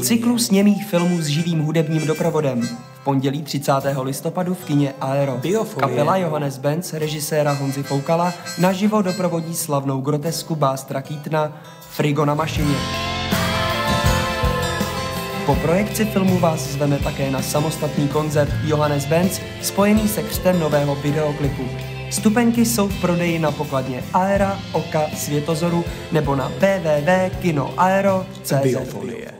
Cyklus němých filmů s živým hudebním doprovodem. V pondělí 30. listopadu v kině Aero. Kapela Johannes Benz režiséra Honzy Foukala naživo doprovodí slavnou grotesku Bástra Keatona Frigo na mašině. Po projekci filmu vás zveme také na samostatný koncert Johannes Benz spojený se křtem nového videoklipu. Vstupenky jsou v prodeji na pokladně Aera, Oka, Světozoru nebo na www.kinoaero.cz.